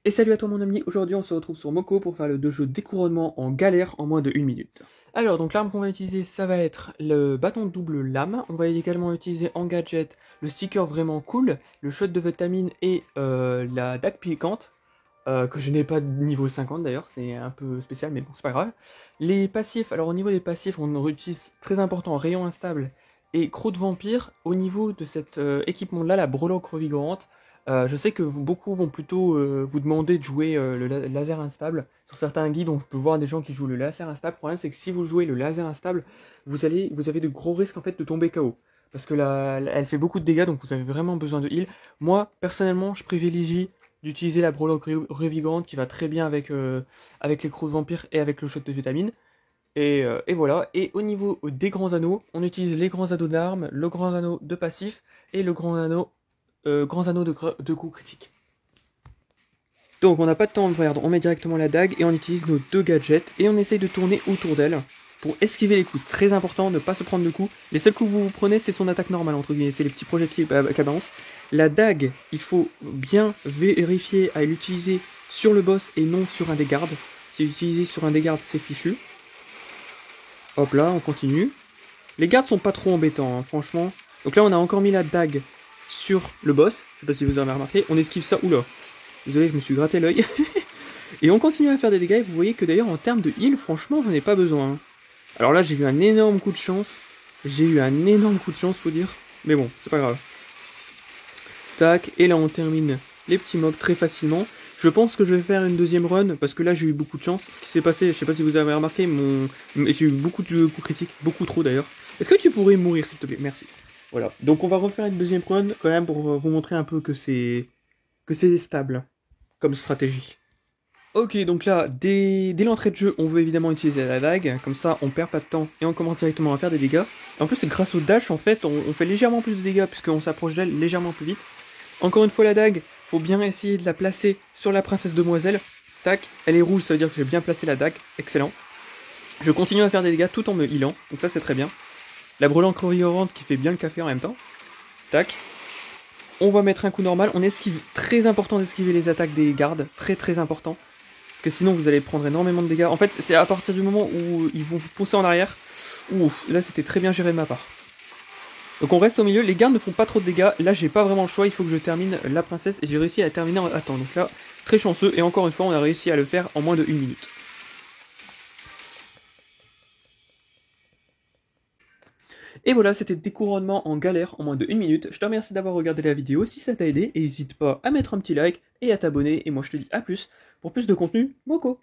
Et salut à toi mon ami, aujourd'hui on se retrouve sur Moko pour faire le jeu découronnement en galère en moins de 1 minute. Alors donc l'arme qu'on va utiliser ça va être le bâton de double lame, on va également utiliser en gadget le sticker vraiment cool, le shot de vitamine et la dague piquante, que je n'ai pas de niveau 50 d'ailleurs, c'est un peu spécial mais bon c'est pas grave. Les passifs, alors au niveau des passifs on utilise très important rayon instable et croc de vampire. Au niveau de cet équipement là, la breloque revigorante, je sais que beaucoup vont plutôt vous demander de jouer laser instable. Sur certains guides, on peut voir des gens qui jouent le laser instable. Le problème, c'est que si vous jouez le laser instable, vous avez de gros risques en fait de tomber KO. Parce que elle fait beaucoup de dégâts, donc vous avez vraiment besoin de heal. Moi, personnellement, je privilégie d'utiliser la breloque revigorante qui va très bien avec les crocs de vampire et avec le shot de vitamine. Et voilà. Et au niveau des grands anneaux, on utilise les grands anneaux d'armes, le grand anneau de passif et le grands anneaux de coups critiques. Donc on n'a pas de temps à perdre, on met directement la dague et on utilise nos deux gadgets et on essaye de tourner autour d'elle pour esquiver les coups. C'est très important de ne pas se prendre de coups. Les seuls coups que vous prenez, c'est son attaque normale, entre guillemets, c'est les petits projectiles qu'elle balance. La dague, il faut bien vérifier à l'utiliser sur le boss et non sur un des gardes. Si utilisé sur un des gardes, c'est fichu. Hop là, on continue. Les gardes sont pas trop embêtants, hein, franchement. Donc là, on a encore mis la dague sur le boss. Je sais pas si vous avez remarqué. On esquive ça. Oula. Désolé, je me suis gratté l'œil. Et on continue à faire des dégâts. Et vous voyez que d'ailleurs, en termes de heal, franchement, j'en ai pas besoin. Hein. Alors là, j'ai eu un énorme coup de chance. Faut dire. Mais bon, c'est pas grave. Tac. Et là, on termine les petits mobs très facilement. Je pense que je vais faire une deuxième run, parce que là j'ai eu beaucoup de chance. Ce qui s'est passé, je sais pas si vous avez remarqué, j'ai eu beaucoup de coups critiques, beaucoup trop d'ailleurs. Est-ce que tu pourrais mourir s'il te plaît? Merci. Voilà, donc on va refaire une deuxième run quand même pour vous montrer un peu que c'est stable comme stratégie. Ok, donc là, dès l'entrée de jeu, on veut évidemment utiliser la dague, comme ça on perd pas de temps et on commence directement à faire des dégâts. Et en plus, c'est grâce au dash en fait, on fait légèrement plus de dégâts puisqu'on s'approche d'elle légèrement plus vite. Encore une fois la dague, faut bien essayer de la placer sur la princesse demoiselle. Tac, elle est rouge, ça veut dire que j'ai bien placé la dague, excellent. Je continue à faire des dégâts tout en me healant, donc ça c'est très bien. La breloque revigorante qui fait bien le café en même temps. Tac. On va mettre un coup normal, on esquive, très important d'esquiver les attaques des gardes, très très important. Parce que sinon vous allez prendre énormément de dégâts. En fait, c'est à partir du moment où ils vont vous pousser en arrière. Ouh, là c'était très bien géré de ma part. Donc on reste au milieu, les gardes ne font pas trop de dégâts, là j'ai pas vraiment le choix, il faut que je termine la princesse et j'ai réussi à la terminer à temps. Donc là, très chanceux et encore une fois on a réussi à le faire en moins de 1 minute. Et voilà, c'était découronnement en galère en moins de 1 minute. Je te remercie d'avoir regardé la vidéo, si ça t'a aidé, et n'hésite pas à mettre un petit like et à t'abonner. Et moi je te dis à plus pour plus de contenu Moko.